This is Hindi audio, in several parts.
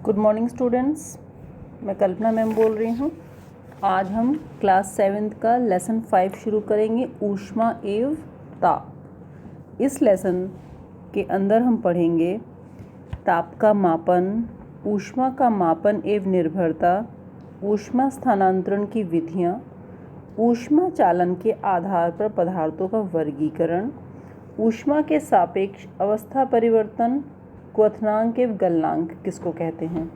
गुड मॉर्निंग स्टूडेंट्स, मैं कल्पना मैम बोल रही हूँ। आज हम क्लास 7th का लेसन 5 शुरू करेंगे, ऊष्मा एवं ताप। इस लेसन के अंदर हम पढ़ेंगे ताप का मापन, ऊष्मा का मापन एवं निर्भरता, ऊष्मा स्थानांतरण की विधियाँ, ऊष्मा चालन के आधार पर पदार्थों का वर्गीकरण, ऊष्मा के सापेक्ष अवस्था परिवर्तन, क्वथनांक एवं गलनांक किसको कहते हैं,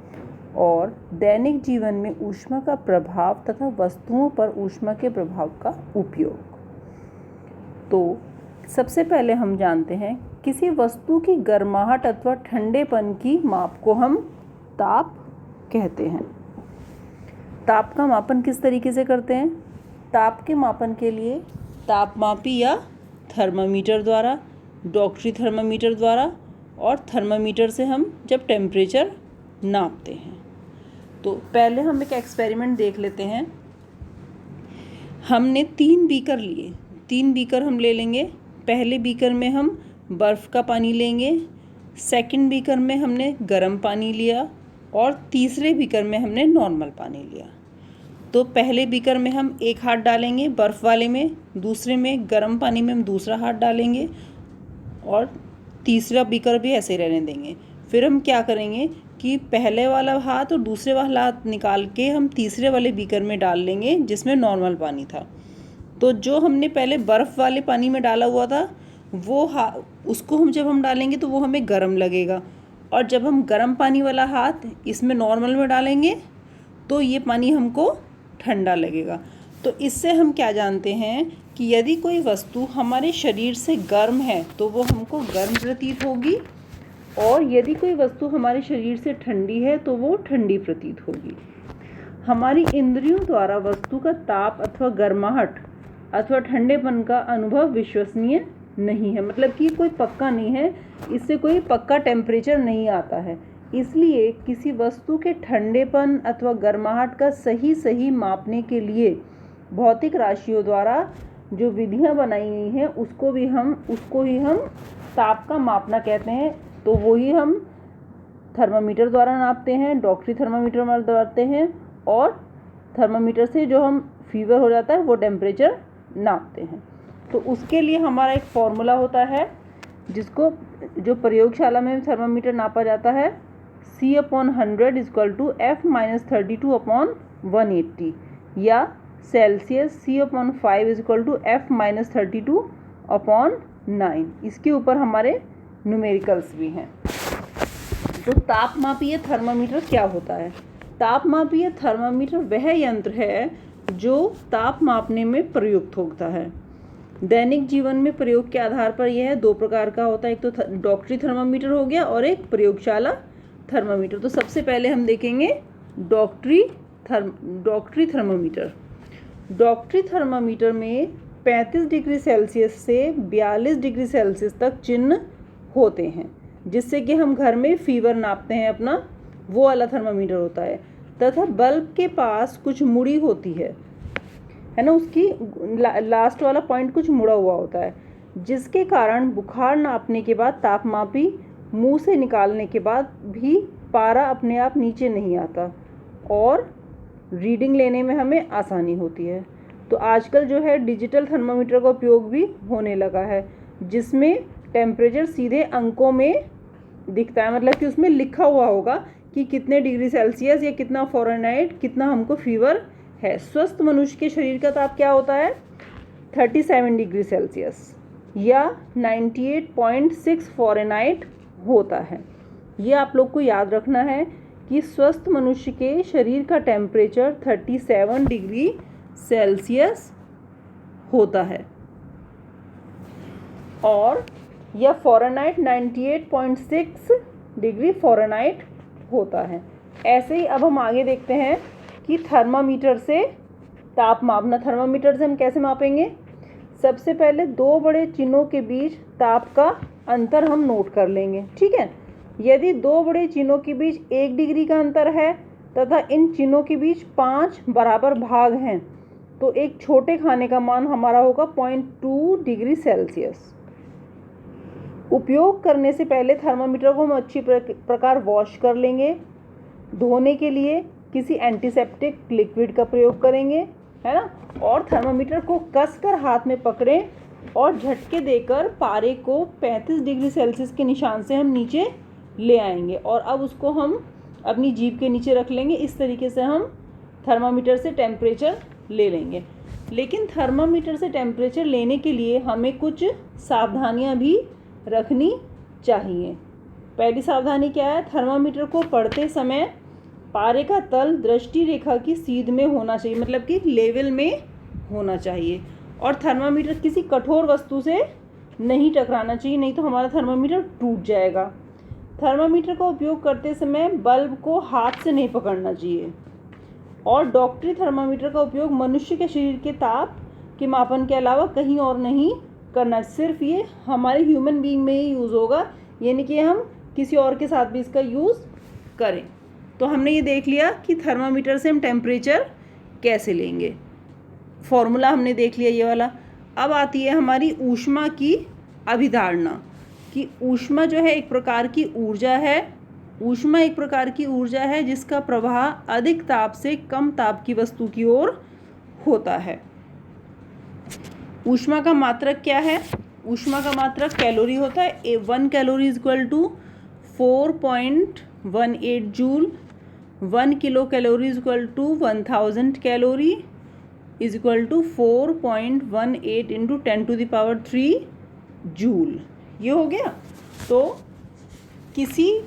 और दैनिक जीवन में ऊष्मा का प्रभाव तथा वस्तुओं पर ऊष्मा के प्रभाव का उपयोग। तो सबसे पहले हम जानते हैं किसी वस्तु की गर्माहट अथवा ठंडेपन की माप को हम ताप कहते हैं। ताप का मापन किस तरीके से करते हैं? ताप के मापन के लिए तापमापी या थर्मामीटर द्वारा, डॉक्टरी थर्मामीटर द्वारा और थर्मामीटर से हम जब टेम्परेचर नापते हैं। तो पहले हम एक एक्सपेरिमेंट देख लेते हैं। हमने 3 बीकर लिए, 3 बीकर हम ले लेंगे। पहले बीकर में हम बर्फ़ का पानी लेंगे, सेकंड बीकर में हमने गर्म पानी लिया और तीसरे बीकर में हमने नॉर्मल पानी लिया। तो पहले बीकर में हम एक हाथ डालेंगे बर्फ़ वाले में, दूसरे में गर्म पानी में हम दूसरा हाथ डालेंगे और तीसरा बीकर भी ऐसे रहने देंगे। फिर हम क्या करेंगे कि पहले वाला हाथ और दूसरे वाला हाथ निकाल के हम तीसरे वाले बीकर में डाल लेंगे जिसमें नॉर्मल पानी था। तो जो हमने पहले बर्फ़ वाले पानी में डाला हुआ था वो उसको हम जब हम डालेंगे तो वो हमें गर्म लगेगा, और जब हम गर्म पानी वाला हाथ इसमें नॉर्मल में डालेंगे तो ये पानी हमको ठंडा लगेगा। तो इससे हम क्या जानते हैं कि यदि कोई वस्तु हमारे शरीर से गर्म है तो वो हमको गर्म प्रतीत होगी, और यदि कोई वस्तु हमारे शरीर से ठंडी है तो वो ठंडी प्रतीत होगी। हमारी इंद्रियों द्वारा वस्तु का ताप अथवा गर्माहट अथवा ठंडेपन का अनुभव विश्वसनीय नहीं है, मतलब कि कोई पक्का नहीं है, इससे कोई पक्का टेम्परेचर नहीं आता है। इसलिए किसी वस्तु के ठंडेपन अथवा गर्माहट का सही मापने के लिए भौतिक राशियों द्वारा जो विधियां बनाई गई हैं उसको ही हम ताप का मापना कहते हैं। तो वही हम थर्मामीटर द्वारा नापते हैं, डॉक्टरी थर्मामीटर द्वारा नापते हैं, और थर्मामीटर से जो हम फीवर हो जाता है वो टेम्परेचर नापते हैं। तो उसके लिए हमारा एक फॉर्मूला होता है जिसको जो प्रयोगशाला में थर्मामीटर नापा जाता है, C/100 = F-32/180, या सेल्सियस C/5 = F-32/9। इसके ऊपर हमारे न्यूमेरिकल्स भी हैं। तो तापमापीय थर्मामीटर क्या होता है? तापमापीय थर्मामीटर वह यंत्र है जो ताप मापने में प्रयुक्त होता है। दैनिक जीवन में प्रयोग के आधार पर यह 2 प्रकार का होता है, एक तो डॉक्टरी थर्मामीटर हो गया और एक प्रयोगशाला थर्मामीटर। तो सबसे पहले हम देखेंगे डॉक्टरी थर्मामीटर। डॉक्टरी थर्मामीटर में 35 डिग्री सेल्सियस से 42 डिग्री सेल्सियस तक चिन्ह होते हैं, जिससे कि हम घर में फीवर नापते हैं अपना, वो वाला थर्मामीटर होता है। तथा बल्ब के पास कुछ मुड़ी होती है ना, उसकी लास्ट वाला पॉइंट कुछ मुड़ा हुआ होता है, जिसके कारण बुखार नापने के बाद तापमापी मुंह से निकालने के बाद भी पारा अपने आप नीचे नहीं आता और रीडिंग लेने में हमें आसानी होती है। तो आजकल जो है डिजिटल थर्मामीटर का उपयोग भी होने लगा है, जिसमें टेम्परेचर सीधे अंकों में दिखता है, मतलब कि उसमें लिखा हुआ होगा कि कितने डिग्री सेल्सियस या कितना फ़ारेनहाइट, कितना हमको फीवर है। स्वस्थ मनुष्य के शरीर का ताप क्या होता है? 37 डिग्री सेल्सियस या 98.6 फ़ारेनहाइट होता है। ये आप लोग को याद रखना है कि स्वस्थ मनुष्य के शरीर का टेम्परेचर 37 डिग्री सेल्सियस होता है, और यह फ़ारेनहाइट 98.6 डिग्री फ़ारेनहाइट होता है। ऐसे ही अब हम आगे देखते हैं कि थर्मामीटर से ताप मापना। थर्मामीटर से हम कैसे मापेंगे? सबसे पहले 2 बड़े चिन्हों के बीच ताप का अंतर हम नोट कर लेंगे, ठीक है। यदि 2 बड़े चिन्हों के बीच 1 डिग्री का अंतर है तथा इन चिन्हों के बीच 5 बराबर भाग हैं तो एक छोटे खाने का मान हमारा होगा 0.2 डिग्री सेल्सियस। उपयोग करने से पहले थर्मामीटर को हम अच्छी प्रकार वॉश कर लेंगे धोने के लिए किसी एंटीसेप्टिक लिक्विड का प्रयोग करेंगे, है ना। और थर्मामीटर को कसकर हाथ में पकड़ें और झटके देकर पारे को 35 डिग्री सेल्सियस के निशान से हम नीचे ले आएंगे और अब उसको हम अपनी जीभ के नीचे रख लेंगे। इस तरीके से हम थर्मामीटर से टेम्परेचर ले लेंगे। लेकिन थर्मामीटर से टेम्परेचर लेने के लिए हमें कुछ सावधानियां भी रखनी चाहिए। पहली सावधानी क्या है? थर्मामीटर को पढ़ते समय पारे का तल दृष्टि रेखा की सीध में होना चाहिए, मतलब कि लेवल में होना चाहिए। और थर्मामीटर किसी कठोर वस्तु से नहीं टकराना चाहिए, नहीं तो हमारा थर्मामीटर टूट जाएगा। थर्मामीटर का उपयोग करते समय बल्ब को हाथ से नहीं पकड़ना चाहिए। और डॉक्टरी थर्मामीटर का उपयोग मनुष्य के शरीर के ताप के मापन के अलावा कहीं और नहीं करना, सिर्फ ये हमारे ह्यूमन बीइंग में ही यूज़ होगा, यानी कि हम किसी और के साथ भी इसका यूज़ करें। तो हमने ये देख लिया कि थर्मामीटर से हम टेम्परेचर कैसे लेंगे। फॉर्मूला हमने देख लिया ये वाला। अब आती है हमारी ऊष्मा की अभिधारणा कि ऊष्मा जो है एक प्रकार की ऊर्जा है। ऊष्मा एक प्रकार की ऊर्जा है जिसका प्रवाह अधिक ताप से कम ताप की वस्तु की ओर होता है। ऊष्मा का मात्रक क्या है? ऊष्मा का मात्रक कैलोरी होता है। 1 calorie is equal to 4.18 joule. 1 kilo calorie is equal to 1000 calorie is equal to 4.18 into 10⁻³ joule. ये हो गया। तो किसी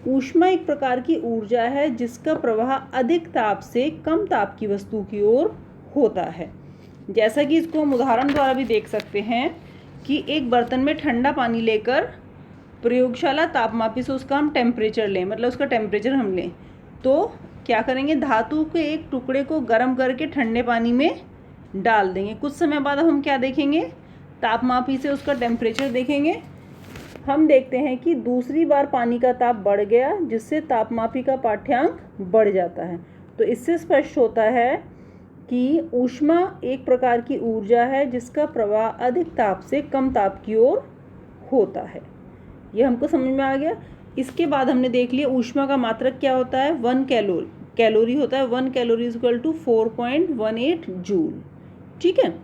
ऊष्मा एक प्रकार की ऊर्जा है जिसका प्रवाह अधिक ताप से कम ताप की वस्तु की ओर होता है। जैसा कि इसको हम उदाहरण द्वारा भी देख सकते हैं कि एक बर्तन में ठंडा पानी लेकर प्रयोगशाला तापमापी से उसका हम टेम्परेचर लें, मतलब उसका टेम्परेचर हम लें, तो क्या करेंगे? धातु के एक टुकड़े को गर्म करके ठंडे पानी में डाल देंगे। कुछ समय बाद हम क्या देखेंगे? तापमापी से उसका टेम्परेचर देखेंगे। हम देखते हैं कि दूसरी बार पानी का ताप बढ़ गया, जिससे तापमापी का पाठ्यांक बढ़ जाता है। तो इससे स्पष्ट होता है कि ऊष्मा एक प्रकार की ऊर्जा है जिसका प्रवाह अधिक ताप से कम ताप की ओर होता है। ये हमको समझ में आ गया। इसके बाद हमने देख लिया ऊष्मा का मात्रक क्या होता है? 1 कैलोरी होता है। 1 calorie is equal to 4.18 joule. ठीक है।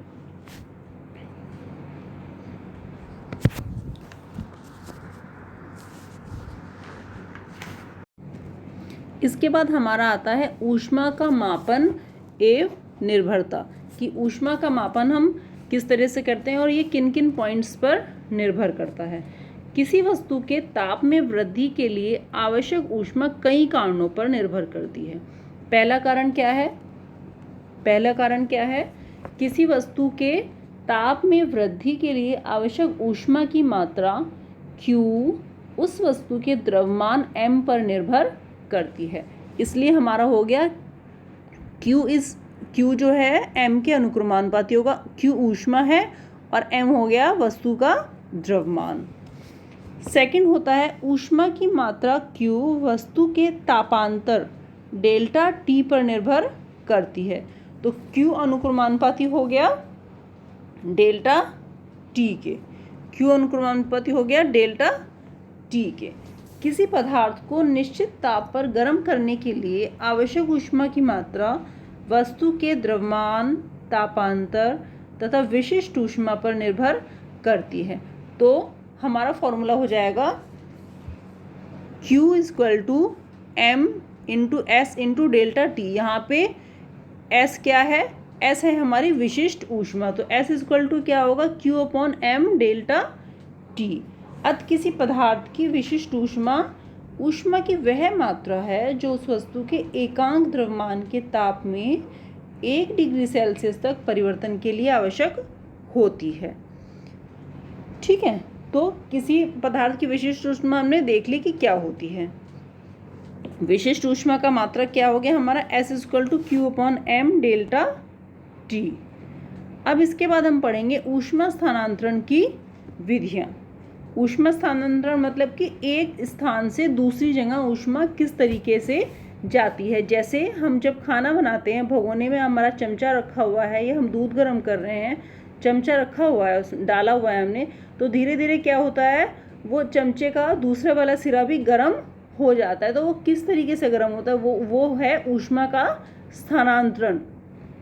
इसके बाद हमारा आता है ऊष्मा का मापन एवं निर्भरता, कि ऊष्मा का मापन हम किस तरह से करते हैं और ये किन किन पॉइंट्स पर निर्भर करता है। किसी वस्तु के ताप में वृद्धि के लिए आवश्यक ऊष्मा कई कारणों पर निर्भर करती है। पहला कारण क्या है? किसी वस्तु के ताप में वृद्धि के लिए आवश्यक ऊष्मा की मात्रा Q उस वस्तु के द्रव्यमान m पर निर्भर करती है। इसलिए हमारा हो गया Q जो है m के अनुक्रमानुपाती होगा। Q ऊष्मा है और m हो गया वस्तु का द्रव्यमान। सेकंड होता है ऊष्मा की मात्रा Q वस्तु के तापांतर डेल्टा T पर निर्भर करती है। तो Q अनुक्रमानुपाती हो गया डेल्टा T के। Q अनुक्रमानुपाती हो गया डेल्टा T के। किसी पदार्थ को निश्चित ताप पर गर्म करने के लिए आवश्यक ऊष्मा की मात्रा वस्तु के द्रव्यमान, तापांतर तथा विशिष्ट ऊष्मा पर निर्भर करती है। तो हमारा फॉर्मूला हो जाएगा Q equal to M into S into delta T। यहाँ पे S क्या है? S है हमारी विशिष्ट ऊष्मा। तो S इक्वल टू क्या होगा? Q upon M delta T। अतः किसी पदार्थ की विशिष्ट ऊष्मा की वह मात्रा है जो उस वस्तु के एकांक द्रव्यमान के ताप में 1 डिग्री सेल्सियस तक परिवर्तन के लिए आवश्यक होती है। ठीक है। तो किसी पदार्थ की विशिष्ट ऊष्मा हमने देख ली कि क्या होती है। विशिष्ट ऊष्मा का मात्रक क्या हो गया हमारा? S equal to Q upon M delta T। अब इसके बाद हम पढ़ेंगे ऊष्मा स्थानांतरण की विधियाँ। ऊष्मा स्थानांतरण मतलब कि एक स्थान से दूसरी जगह ऊष्मा किस तरीके से जाती है। जैसे हम जब खाना बनाते हैं, भगोने में हमारा चमचा रखा हुआ है या हम दूध गर्म कर रहे हैं, चमचा रखा हुआ है, डाला हुआ है हमने, तो धीरे धीरे क्या होता है, वो चमचे का दूसरा वाला सिरा भी गर्म हो जाता है। तो वो किस तरीके से गर्म होता है, वो है ऊष्मा का स्थानांतरण।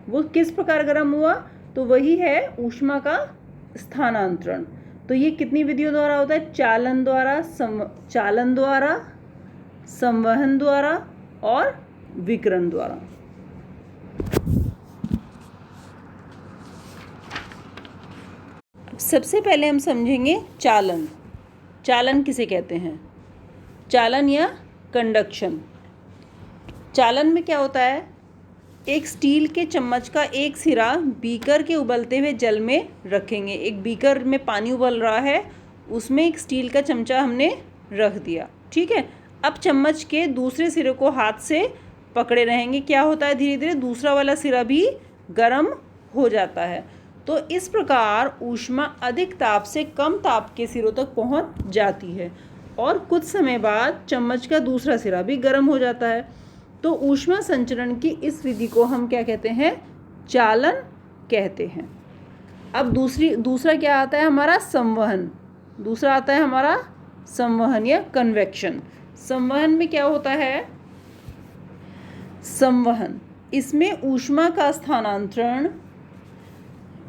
वो किस प्रकार गर्म हुआ, तो वही है ऊष्मा का स्थानांतरण। तो ये कितनी विधियों द्वारा होता है, चालन द्वारा, संवहन द्वारा और विकिरण द्वारा। सबसे पहले हम समझेंगे चालन। चालन किसे कहते हैं, चालन या कंडक्शन। चालन में क्या होता है, एक स्टील के चम्मच का एक सिरा बीकर के उबलते हुए जल में रखेंगे। एक बीकर में पानी उबल रहा है, उसमें एक स्टील का चमचा हमने रख दिया, ठीक है। अब चम्मच के दूसरे सिरे को हाथ से पकड़े रहेंगे। क्या होता है, धीरे धीरे दूसरा वाला सिरा भी गर्म हो जाता है। तो इस प्रकार ऊष्मा अधिक ताप से कम ताप के सिरों तक पहुंच जाती है और कुछ समय बाद चम्मच का दूसरा सिरा भी गर्म हो जाता है। तो ऊष्मा संचरण की इस विधि को हम क्या कहते हैं, चालन कहते हैं। अब दूसरा क्या आता है हमारा, संवहन। दूसरा आता है हमारा संवहन या कन्वेक्शन। संवहन में क्या होता है, संवहन, इसमें ऊष्मा का स्थानांतरण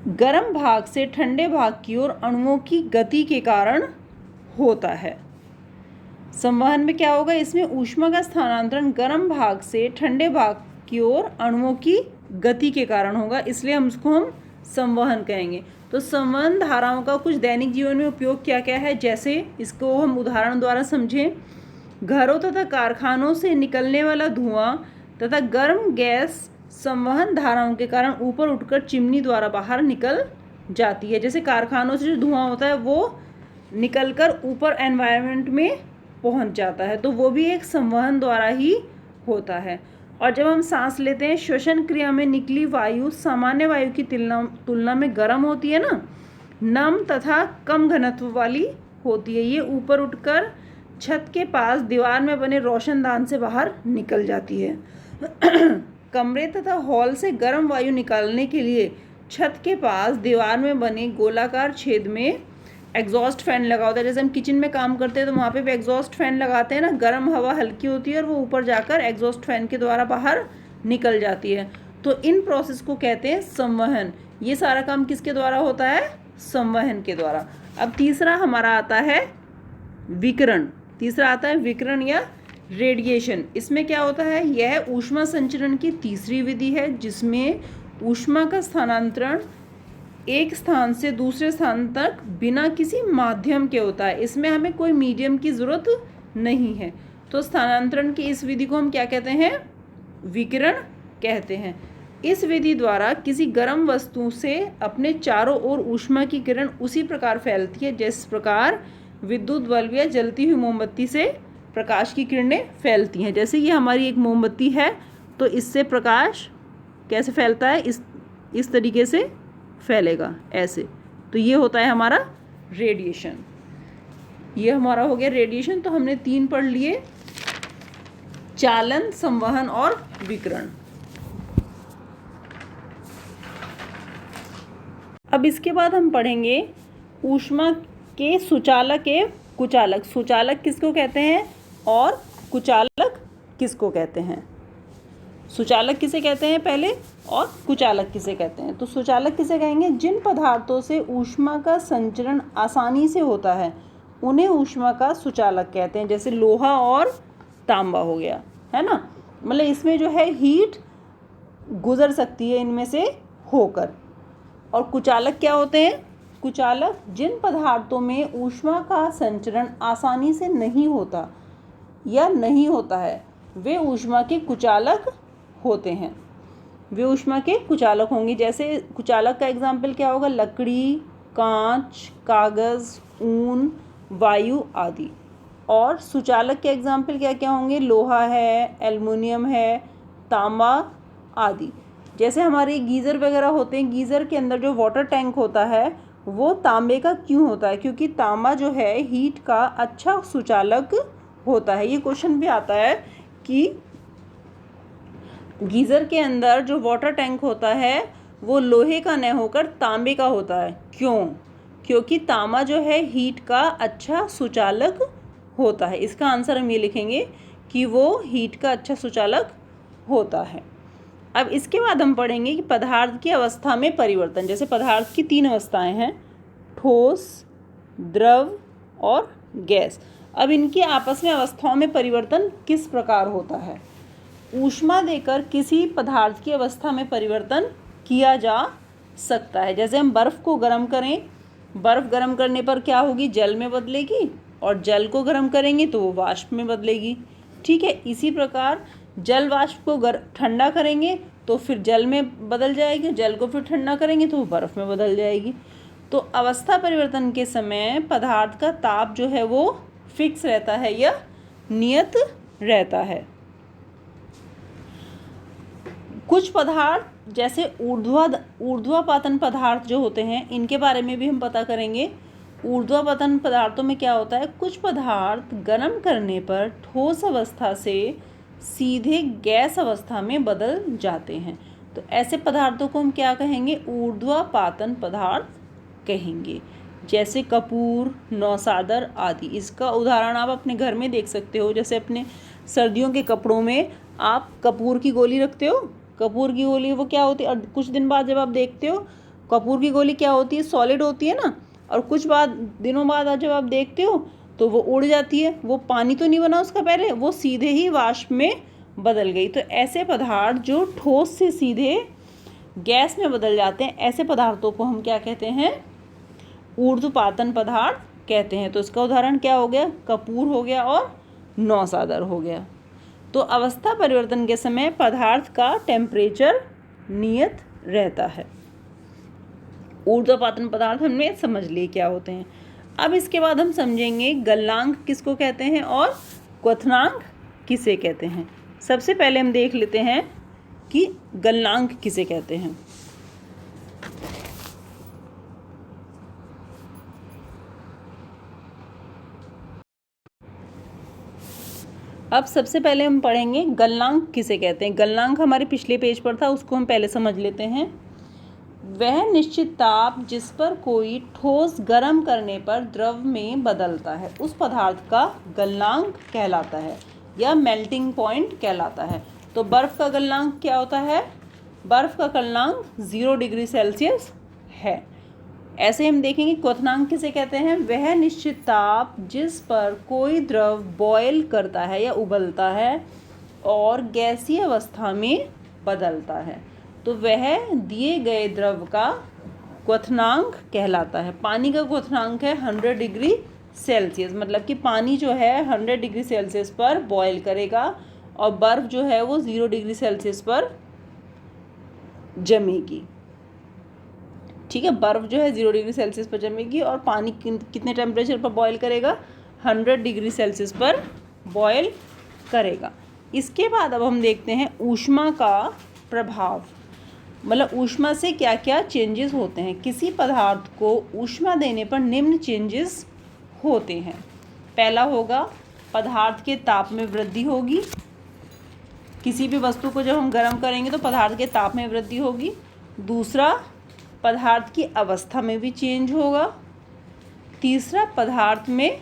गर्म भाग से ठंडे भाग की ओर अणुओं की गति के कारण होता है। संवहन में क्या होगा, इसमें ऊष्मा का स्थानांतरण गर्म भाग से ठंडे भाग की ओर अणुओं की गति के कारण होगा, इसलिए हम उसको संवहन कहेंगे। तो संवहन धाराओं का कुछ दैनिक जीवन में उपयोग क्या क्या है, जैसे इसको हम उदाहरण द्वारा समझें। घरों तथा कारखानों से निकलने वाला धुआं तथा गर्म गैस संवहन धाराओं के कारण ऊपर उठकर चिमनी द्वारा बाहर निकल जाती है। जैसे कारखानों से जो धुआं होता है वो निकलकर ऊपर एनवायरनमेंट में पहुंच जाता है, तो वो भी एक संवहन द्वारा ही होता है। और जब हम सांस लेते हैं, श्वसन क्रिया में निकली वायु सामान्य वायु की तुलना में गर्म होती है ना, नम तथा कम घनत्व वाली होती है। ये ऊपर उठकर छत के पास दीवार में बने रोशनदान से बाहर निकल जाती है। कमरे तथा हॉल से गर्म वायु निकालने के लिए छत के पास दीवार में बने गोलाकार छेद में एग्जॉस्ट फैन लगा होता है। जैसे हम किचन में काम करते हैं तो वहाँ पे भी एग्जॉस्ट फैन लगाते हैं ना, गर्म हवा हल्की होती है और वो ऊपर जाकर एग्जॉस्ट फैन के द्वारा बाहर निकल जाती है। तो इन प्रोसेस को कहते हैं संवहन। ये सारा काम किसके द्वारा होता है, संवहन के द्वारा। अब तीसरा हमारा आता है विकिरण। तीसरा आता है विकिरण या रेडिएशन। इसमें क्या होता है, यह ऊष्मा संचरण की तीसरी विधि है जिसमें ऊष्मा का स्थानांतरण एक स्थान से दूसरे स्थान तक बिना किसी माध्यम के होता है। इसमें हमें कोई मीडियम की ज़रूरत नहीं है। तो स्थानांतरण की इस विधि को हम क्या कहते हैं, विकिरण कहते हैं। इस विधि द्वारा किसी गर्म वस्तु से अपने चारों ओर ऊष्मा की किरण उसी प्रकार फैलती है जिस प्रकार विद्युत बल्ब या जलती हुई मोमबत्ती से प्रकाश की किरणें फैलती हैं। जैसे ये हमारी एक मोमबत्ती है, तो इससे प्रकाश कैसे फैलता है, इस तरीके से फैलेगा ऐसे। तो ये होता है हमारा रेडिएशन। ये हमारा हो गया रेडिएशन। तो हमने 3 पढ़ लिए, चालन, संवहन और विकिरण। अब इसके बाद हम पढ़ेंगे ऊष्मा के सुचालक एवं कुचालक। सुचालक किसको कहते हैं और कुचालक किसको कहते हैं। सुचालक किसे कहते हैं पहले, और कुचालक किसे कहते हैं। तो सुचालक किसे कहेंगे, जिन पदार्थों से ऊष्मा का संचरण आसानी से होता है उन्हें ऊष्मा का सुचालक कहते हैं। जैसे लोहा और तांबा हो गया, है ना, मतलब इसमें जो है हीट गुजर सकती है इनमें से होकर। और कुचालक क्या होते हैं, कुचालक जिन पदार्थों में ऊष्मा का संचरण आसानी से नहीं होता या नहीं होता है वे ऊष्मा के कुचालक होते हैं। वे ऊष्मा के कुचालक होंगे। जैसे कुचालक का एग्जाम्पल क्या होगा, लकड़ी, कांच, कागज़, ऊन, वायु आदि। और सुचालक के एग्जाम्पल क्या क्या होंगे, लोहा है, एल्युमिनियम है, तांबा आदि। जैसे हमारे गीज़र वगैरह होते हैं, गीज़र के अंदर जो वाटर टैंक होता है वो तांबे का क्यों होता है, क्योंकि तांबा जो है हीट का अच्छा सुचालक होता है। ये क्वेश्चन भी आता है कि गीज़र के अंदर जो वाटर टैंक होता है वो लोहे का न होकर तांबे का होता है। क्यों, क्योंकि तांबा जो है हीट का अच्छा सुचालक होता है। इसका आंसर हम ये लिखेंगे कि वो हीट का अच्छा सुचालक होता है। अब इसके बाद हम पढ़ेंगे कि पदार्थ की अवस्था में परिवर्तन। जैसे पदार्थ की 3 अवस्थाएं हैं, ठोस, द्रव और गैस। अब इनकी आपस में अवस्थाओं में परिवर्तन किस प्रकार होता है। ऊष्मा देकर किसी पदार्थ की अवस्था में परिवर्तन किया जा सकता है। जैसे हम बर्फ़ को गर्म करें, बर्फ़ गर्म करने पर क्या होगी, जल में बदलेगी, और जल को गर्म करेंगे तो वो वाष्प में बदलेगी। ठीक है, इसी प्रकार जल वाष्प को ठंडा करेंगे तो फिर जल में बदल जाएगी, जल को फिर ठंडा करेंगे तो वो बर्फ़ में बदल जाएगी। तो अवस्था परिवर्तन के समय पदार्थ का ताप जो है वो फिक्स रहता है या नियत रहता है। कुछ पदार्थ जैसे ऊर्ध्वापातन पदार्थ जो होते हैं, इनके बारे में भी हम पता करेंगे। ऊर्ध्वापातन पदार्थों में क्या होता है, कुछ पदार्थ गर्म करने पर ठोस अवस्था से सीधे गैस अवस्था में बदल जाते हैं। तो ऐसे पदार्थों को हम क्या कहेंगे, ऊर्ध्वापातन पदार्थ कहेंगे। जैसे कपूर, नौसादर आदि। इसका उदाहरण आप अपने घर में देख सकते हो। जैसे अपने सर्दियों के कपड़ों में आप कपूर की गोली रखते हो। कपूर की गोली वो क्या होती है, और कुछ दिन बाद जब आप देखते हो कपूर की गोली क्या होती है, सॉलिड होती है ना, और कुछ दिनों बाद जब आप देखते हो तो वो उड़ जाती है। वो पानी तो नहीं बना उसका पहले, वो सीधे ही वाष्प में बदल गई। तो ऐसे पदार्थ जो ठोस से सीधे गैस में बदल जाते हैं, ऐसे पदार्थों को हम क्या कहते हैं, ऊर्ध्वपातन पदार्थ कहते हैं। तो इसका उदाहरण क्या हो गया, कपूर हो गया और नौसादर हो गया। तो अवस्था परिवर्तन के समय पदार्थ का टेम्परेचर नियत रहता है। ऊर्ध्वपातन पदार्थ हमने समझ लिए क्या होते हैं। अब इसके बाद हम समझेंगे गलनांक किसको कहते हैं और क्वथनांक किसे कहते हैं। सबसे पहले हम देख लेते हैं कि गलनांक किसे कहते हैं। अब सबसे पहले हम पढ़ेंगे गलनांक किसे कहते हैं। गलनांक हमारे पिछले पेज पर था, उसको हम पहले समझ लेते हैं। वह निश्चित ताप जिस पर कोई ठोस गर्म करने पर द्रव में बदलता है, उस पदार्थ का गलनांक कहलाता है या मेल्टिंग पॉइंट कहलाता है। तो बर्फ़ का गलनांक क्या होता है, बर्फ़ का गलनांक 0 डिग्री सेल्सियस है। ऐसे हम देखेंगे क्वथनांक किसे कहते हैं, वह निश्चित ताप जिस पर कोई द्रव बॉयल करता है या उबलता है और गैसीय अवस्था में बदलता है, तो वह दिए गए द्रव का क्वथनांक कहलाता है। पानी का क्वथनांक है 100 डिग्री सेल्सियस, मतलब कि पानी जो है 100 डिग्री सेल्सियस पर बॉयल करेगा और बर्फ़ जो है वो 0 डिग्री सेल्सियस पर जमेगी। ठीक है, बर्फ़ जो है 0 डिग्री सेल्सियस पर जमेगी और पानी कितने टेम्परेचर पर बॉयल करेगा, 100 डिग्री सेल्सियस पर बॉयल करेगा। इसके बाद अब हम देखते हैं ऊष्मा का प्रभाव, मतलब ऊष्मा से क्या क्या चेंजेस होते हैं। किसी पदार्थ को ऊष्मा देने पर निम्न चेंजेस होते हैं। पहला होगा पदार्थ के ताप में वृद्धि होगी। किसी भी वस्तु को जब हम गर्म करेंगे तो पदार्थ के ताप में वृद्धि होगी। दूसरा, पदार्थ की अवस्था में भी चेंज होगा। तीसरा, पदार्थ में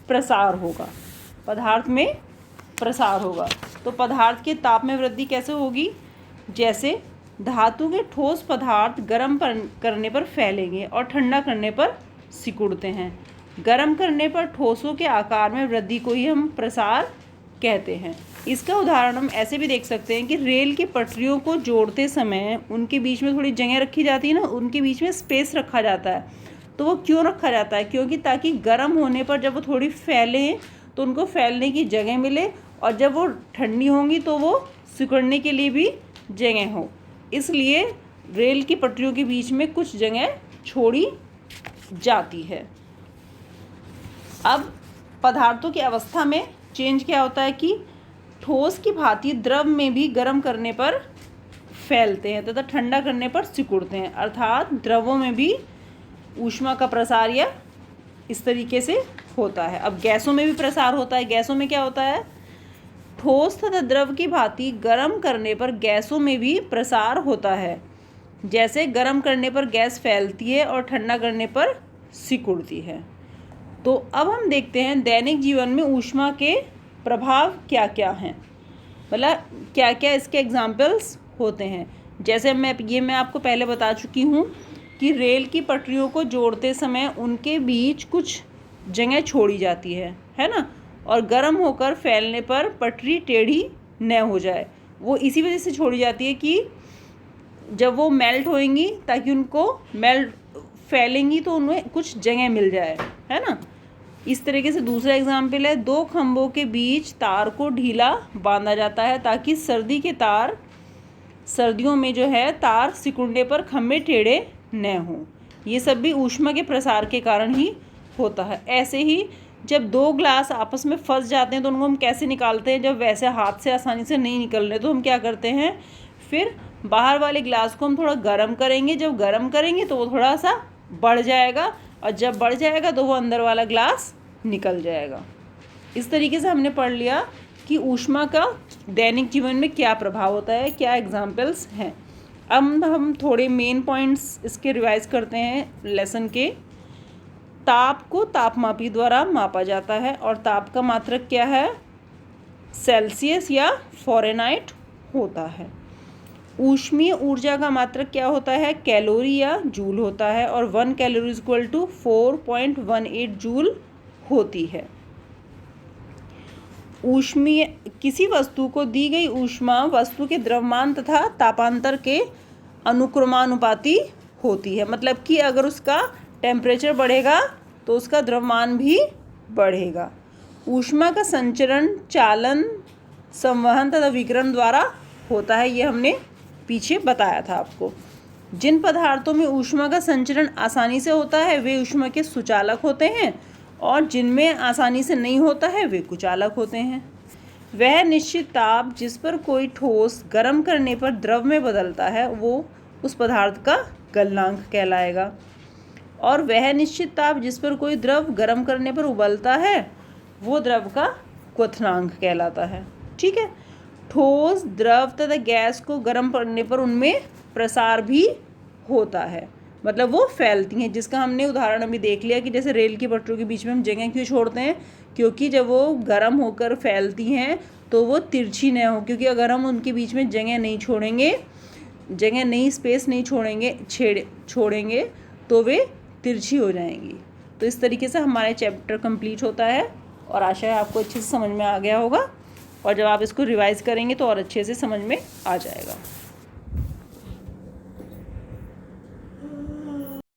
प्रसार होगा, पदार्थ में प्रसार होगा। तो पदार्थ के ताप में वृद्धि कैसे होगी, जैसे धातु के ठोस पदार्थ गर्म करने पर फैलेंगे और ठंडा करने पर सिकुड़ते हैं। गर्म करने पर ठोसों के आकार में वृद्धि को ही हम प्रसार कहते हैं। इसका उदाहरण हम ऐसे भी देख सकते हैं कि रेल की पटरियों को जोड़ते समय उनके बीच में थोड़ी जगह रखी जाती है ना, उनके बीच में स्पेस रखा जाता है। तो वो क्यों रखा जाता है, क्योंकि ताकि गर्म होने पर जब वो थोड़ी फैलें तो उनको फैलने की जगह मिले, और जब वो ठंडी होंगी तो वो सिकुड़ने के लिए भी जगह हो। इसलिए रेल की पटरियों के बीच में कुछ जगह छोड़ी जाती है। अब पदार्थों की अवस्था में चेंज क्या होता है कि ठोस की भांति द्रव में भी गर्म करने पर फैलते हैं तथा ठंडा करने पर सिकुड़ते हैं, अर्थात द्रवों में भी ऊष्मा का प्रसार या इस तरीके से होता है। अब गैसों में भी प्रसार होता है। गैसों में क्या होता है, ठोस तथा द्रव की भांति गर्म करने पर गैसों में भी प्रसार होता है। जैसे गर्म करने पर गैस फैलती है और ठंडा करने पर सिकुड़ती है। तो अब हम देखते हैं दैनिक जीवन में ऊष्मा के प्रभाव क्या क्या हैं, मतलब क्या क्या इसके एग्जाम्पल्स होते हैं। जैसे मैं आपको पहले बता चुकी हूँ कि रेल की पटरियों को जोड़ते समय उनके बीच कुछ जगह छोड़ी जाती है ना, और गर्म होकर फैलने पर पटरी टेढ़ी न हो जाए। वो इसी वजह से छोड़ी जाती है कि जब वो मेल्ट होएंगी ताकि उनको फैलेंगी तो उनमें कुछ जगह मिल जाए, है ना। इस तरीके से दूसरा एग्जाम्पल है, दो खंभों के बीच तार को ढीला बांधा जाता है ताकि सर्दियों में जो है तार सिकुड़ने पर खंभे टेढ़े न हों। ये सब भी ऊष्मा के प्रसार के कारण ही होता है। ऐसे ही जब दो ग्लास आपस में फंस जाते हैं तो उनको हम कैसे निकालते हैं, जब वैसे हाथ से आसानी से नहीं निकल रहे तो हम क्या करते हैं, फिर बाहर वाले ग्लास को हम थोड़ा गर्म करेंगे। जब गर्म करेंगे तो वो थोड़ा सा बढ़ जाएगा, और जब बढ़ जाएगा तो वो अंदर वाला ग्लास निकल जाएगा। इस तरीके से हमने पढ़ लिया कि ऊष्मा का दैनिक जीवन में क्या प्रभाव होता है, क्या एग्जाम्पल्स हैं। अब हम थोड़े मेन पॉइंट्स इसके रिवाइज करते हैं लेसन के। ताप को तापमापी द्वारा मापा जाता है और ताप का मात्रक क्या है, सेल्सियस या फ़ारेनहाइट होता है। ऊष्मीय ऊर्जा का मात्रक क्या होता है, कैलोरी या जूल होता है, और 1 calorie is equal to 4.18 joule होती है। ऊष्मीय किसी वस्तु को दी गई ऊष्मा वस्तु के द्रव्यमान तथा तापांतर के अनुक्रमानुपाती होती है। मतलब कि अगर उसका टेम्परेचर बढ़ेगा तो उसका द्रव्यमान भी बढ़ेगा। ऊष्मा का संचरण, चालन, संवहन तथा विकिरण द्वारा होता है। ये हमने पीछे बताया था आपको। जिन पदार्थों में ऊष्मा का संचरण आसानी से होता है वे ऊष्मा के सुचालक होते हैं, और जिनमें आसानी से नहीं होता है वे कुचालक होते हैं। वह निश्चित ताप जिस पर कोई ठोस गर्म करने पर द्रव में बदलता है वो उस पदार्थ का गलनांक कहलाएगा, और वह निश्चित ताप जिस पर कोई द्रव गर्म करने पर उबलता है वो द्रव का क्वथनांक कहलाता है। ठीक है। ठोस, द्रव तथा गैस को गर्म करने पर उनमें प्रसार भी होता है, मतलब वो फैलती हैं, जिसका हमने उदाहरण अभी देख लिया कि जैसे रेल की पटरियों के बीच में हम जगह क्यों छोड़ते हैं, क्योंकि जब वो गर्म होकर फैलती हैं तो वो तिरछी न हो, क्योंकि अगर हम उनके बीच में जगह नहीं स्पेस नहीं छोड़ेंगे तो वे तिरछी हो जाएंगी। तो इस तरीके से हमारे चैप्टर कंप्लीट होता है, और आशा है आपको अच्छे से समझ में आ गया होगा, और जब आप इसको रिवाइज़ करेंगे तो और अच्छे से समझ में आ जाएगा।